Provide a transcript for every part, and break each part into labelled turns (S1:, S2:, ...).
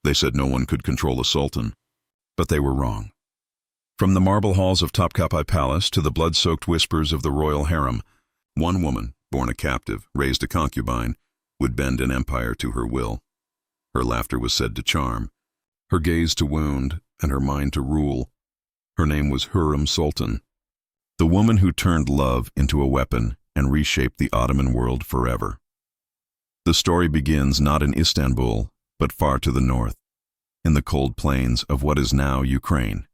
S1: They said no one could control a sultan, but they were wrong. From the marble halls of Topkapi Palace to the blood-soaked whispers of the royal harem, one woman, born a captive, raised a concubine, would bend an empire to her will. Her laughter was said to charm, her gaze to wound, and her mind to rule. Her name was Hürrem Sultan, the woman who turned love into a weapon and reshaped the Ottoman world forever. The story begins not in Istanbul, but far to the north, in the cold plains of what is now Ukraine.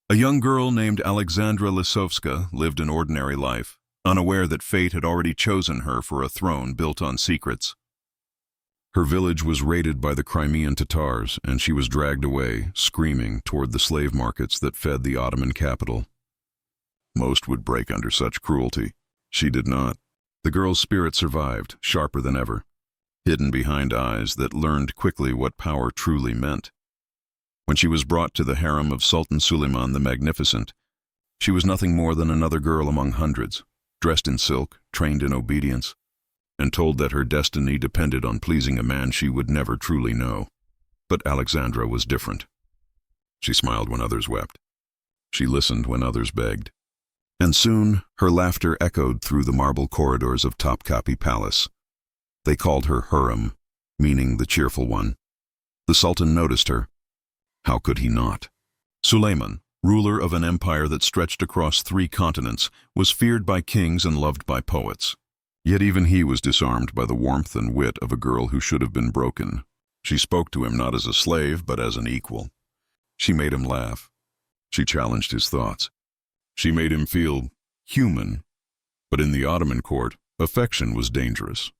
S1: A young girl named Alexandra Lisovska lived an ordinary life, unaware that fate had already chosen her for a throne built on secrets. Her village was raided by the Crimean Tatars, and she was dragged away, screaming, toward the slave markets that fed the Ottoman capital. Most would break under such cruelty. She did not. The girl's spirit survived, sharper than ever, hidden behind eyes that learned quickly what power truly meant. When she was brought to the harem of Sultan Suleiman the Magnificent, she was nothing more than another girl among hundreds, dressed in silk, trained in obedience, and told that her destiny depended on pleasing a man she would never truly know. But Alexandra was different. She smiled when others wept. She listened when others begged. And soon her laughter echoed through the marble corridors of Topkapi Palace. They called her Hurrem, meaning the cheerful one. The Sultan noticed her. How could he not? Suleiman, ruler of an empire that stretched across 3 continents, was feared by kings and loved by poets. Yet even he was disarmed by the warmth and wit of a girl who should have been broken. She spoke to him not as a slave, but as an equal. She made him laugh. She challenged his thoughts. She made him feel human. But in the Ottoman court, affection was dangerous.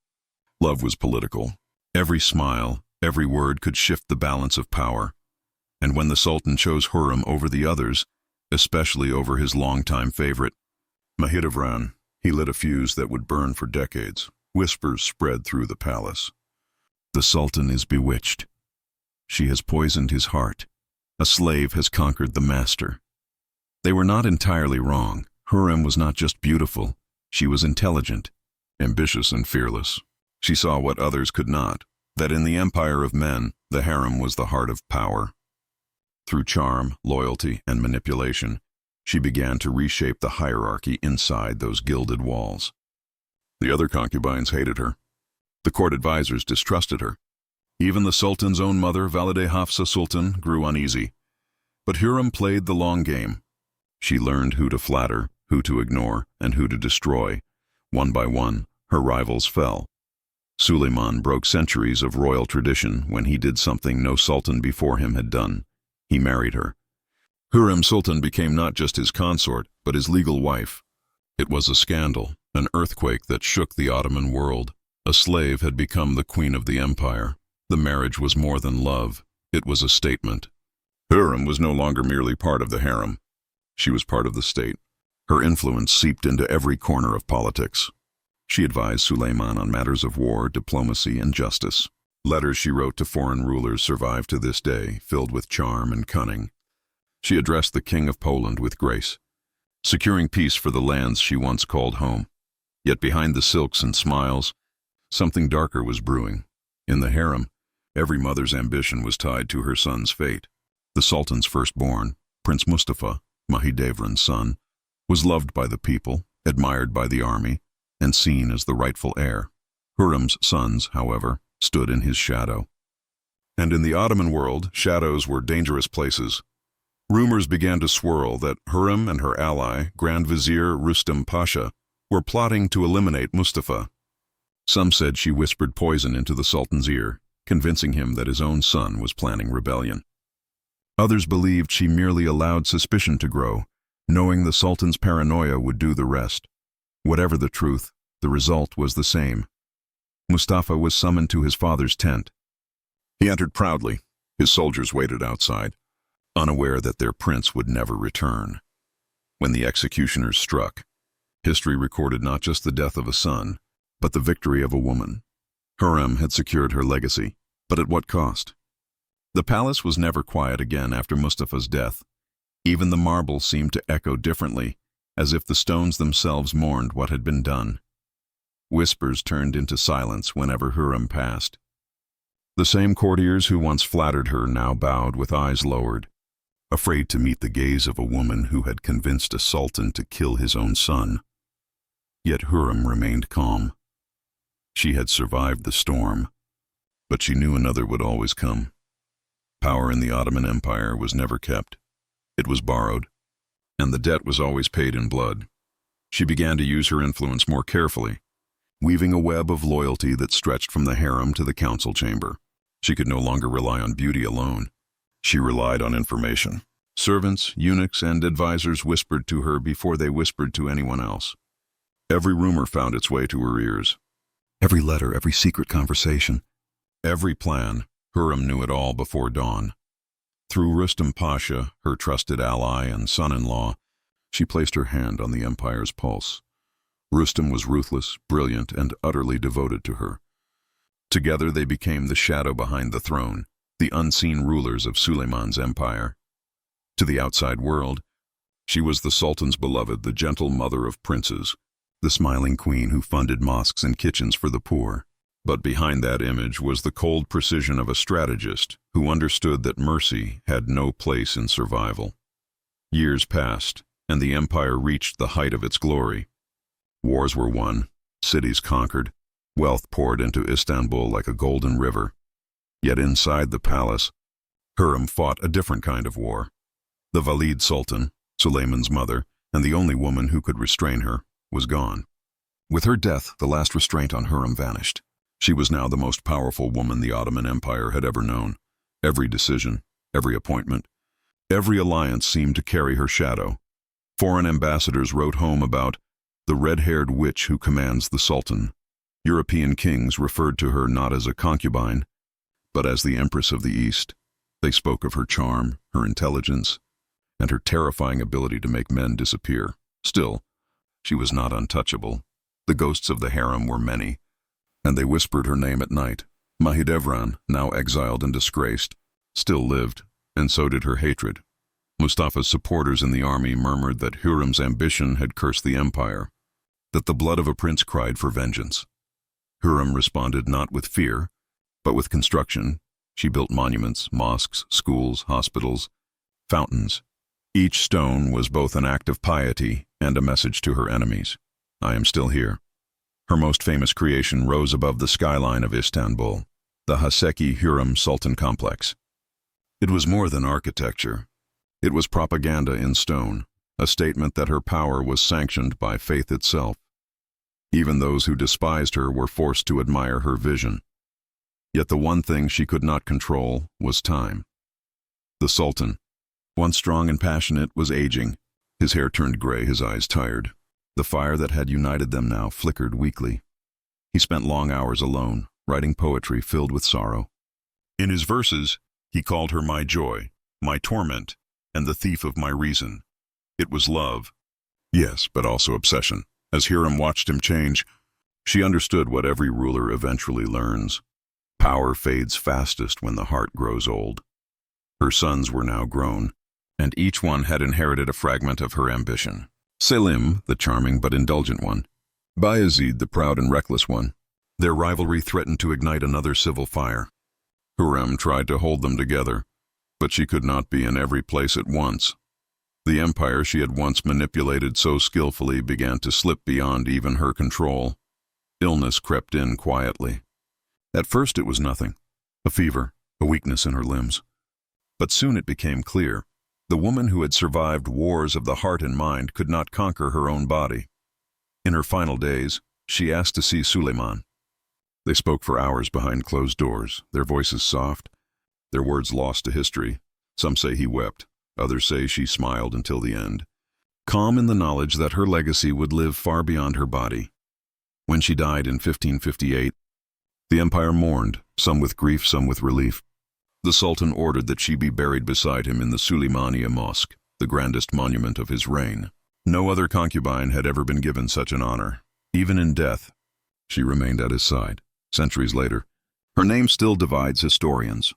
S1: Love was political. Every smile, every word could shift the balance of power. And when the Sultan chose Hurrem over the others, especially over his longtime favorite, Mahidevran, he lit a fuse that would burn for decades. Whispers spread through the palace. The Sultan is bewitched. She has poisoned his heart. A slave has conquered the master. They were not entirely wrong. Hurrem was not just beautiful. She was intelligent, ambitious and fearless. She saw what others could not, that in the empire of men, the harem was the heart of power. Through charm, loyalty, and manipulation, she began to reshape the hierarchy inside those gilded walls. The other concubines hated her. The court advisors distrusted her. Even the Sultan's own mother, Valide Hafsa Sultan, grew uneasy. But Hürrem played the long game. She learned who to flatter, who to ignore, and who to destroy. One by one, her rivals fell. Suleiman broke centuries of royal tradition when he did something no sultan before him had done. He married her. Hürrem Sultan became not just his consort, but his legal wife. It was a scandal, an earthquake that shook the Ottoman world. A slave had become the queen of the empire. The marriage was more than love. It was a statement. Hürrem was no longer merely part of the harem. She was part of the state. Her influence seeped into every corner of politics. She advised Suleiman on matters of war, diplomacy, and justice. Letters she wrote to foreign rulers survive to this day, filled with charm and cunning. She addressed the King of Poland with grace, securing peace for the lands she once called home. Yet behind the silks and smiles, something darker was brewing. In the harem, every mother's ambition was tied to her son's fate. The Sultan's firstborn, Prince Mustafa, Mahidevran's son, was loved by the people, admired by the army, and seen as the rightful heir. Hurrem's sons, however, stood in his shadow. And in the Ottoman world, shadows were dangerous places. Rumors began to swirl that Hurrem and her ally, Grand Vizier Rustam Pasha, were plotting to eliminate Mustafa. Some said she whispered poison into the Sultan's ear, convincing him that his own son was planning rebellion. Others believed she merely allowed suspicion to grow, knowing the Sultan's paranoia would do the rest. Whatever the truth, the result was the same. Mustafa was summoned to his father's tent. He entered proudly. His soldiers waited outside, unaware that their prince would never return. When the executioners struck, history recorded not just the death of a son, but the victory of a woman. Hurrem had secured her legacy, but at what cost? The palace was never quiet again after Mustafa's death. Even the marble seemed to echo differently, as if the stones themselves mourned what had been done. Whispers turned into silence whenever Hurrem passed. The same courtiers who once flattered her now bowed with eyes lowered, afraid to meet the gaze of a woman who had convinced a sultan to kill his own son. Yet Hurrem remained calm. She had survived the storm, but she knew another would always come. Power in the Ottoman Empire was never kept. It was borrowed, and the debt was always paid in blood. She began to use her influence more carefully, weaving a web of loyalty that stretched from the harem to the council chamber. She could no longer rely on beauty alone. She relied on information. Servants, eunuchs, and advisors whispered to her before they whispered to anyone else. Every rumor found its way to her ears. Every letter, every secret conversation, every plan. Hurrem knew it all before dawn. Through Rustam Pasha, her trusted ally and son-in-law, she placed her hand on the empire's pulse. Rustam was ruthless, brilliant, and utterly devoted to her. Together they became the shadow behind the throne, the unseen rulers of Suleiman's empire. To the outside world, she was the Sultan's beloved, the gentle mother of princes, the smiling queen who funded mosques and kitchens for the poor. But behind that image was the cold precision of a strategist who understood that mercy had no place in survival. Years passed, and the empire reached the height of its glory. Wars were won, cities conquered, wealth poured into Istanbul like a golden river. Yet inside the palace, Hurrem fought a different kind of war. The Valid Sultan, Suleiman's mother, and the only woman who could restrain her, was gone. With her death, the last restraint on Hurrem vanished. She was now the most powerful woman the Ottoman Empire had ever known. Every decision, every appointment, every alliance seemed to carry her shadow. Foreign ambassadors wrote home about the red-haired witch who commands the Sultan. European kings referred to her not as a concubine, but as the Empress of the East. They spoke of her charm, her intelligence, and her terrifying ability to make men disappear. Still, she was not untouchable. The ghosts of the harem were many, and they whispered her name at night. Mahidevran, now exiled and disgraced, still lived, and so did her hatred. Mustafa's supporters in the army murmured that Hürrem's ambition had cursed the empire, that the blood of a prince cried for vengeance. Hurrem responded not with fear, but with construction. She built monuments, mosques, schools, hospitals, fountains. Each stone was both an act of piety and a message to her enemies. I am still here. Her most famous creation rose above the skyline of Istanbul, the Haseki Hürrem Sultan complex. It was more than architecture. It was propaganda in stone, a statement that her power was sanctioned by faith itself. Even those who despised her were forced to admire her vision. Yet the one thing she could not control was time. The Sultan, once strong and passionate, was aging. His hair turned gray, his eyes tired. The fire that had united them now flickered weakly. He spent long hours alone, writing poetry filled with sorrow. In his verses, he called her my joy, my torment, and the thief of my reason. It was love. Yes, but also obsession. As Hürrem watched him change, she understood what every ruler eventually learns. Power fades fastest when the heart grows old. Her sons were now grown, and each one had inherited a fragment of her ambition. Selim, the charming but indulgent one. Bayezid, the proud and reckless one. Their rivalry threatened to ignite another civil fire. Hurrem tried to hold them together, but she could not be in every place at once. The empire she had once manipulated so skillfully began to slip beyond even her control. Illness crept in quietly. At first it was nothing, a fever, a weakness in her limbs. But soon it became clear. The woman who had survived wars of the heart and mind could not conquer her own body. In her final days, she asked to see Suleiman. They spoke for hours behind closed doors, their voices soft, their words lost to history. Some say he wept, others say she smiled until the end, calm in the knowledge that her legacy would live far beyond her body. When she died in 1558, the empire mourned, some with grief, some with relief. The Sultan ordered that she be buried beside him in the Suleymaniye Mosque, the grandest monument of his reign. No other concubine had ever been given such an honor. Even in death, she remained at his side. Centuries later, her name still divides historians.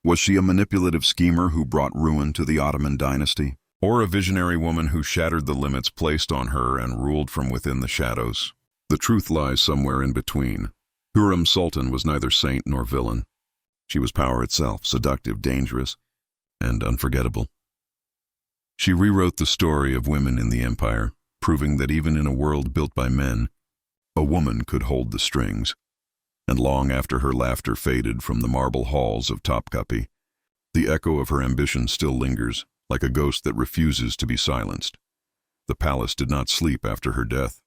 S1: Was she a manipulative schemer who brought ruin to the Ottoman dynasty, or a visionary woman who shattered the limits placed on her and ruled from within the shadows? The truth lies somewhere in between. Hürrem Sultan was neither saint nor villain. She was power itself, seductive, dangerous, and unforgettable. She rewrote the story of women in the empire, proving that even in a world built by men, a woman could hold the strings. And long after her laughter faded from the marble halls of Topkapi, the echo of her ambition still lingers, like a ghost that refuses to be silenced. The palace did not sleep after her death.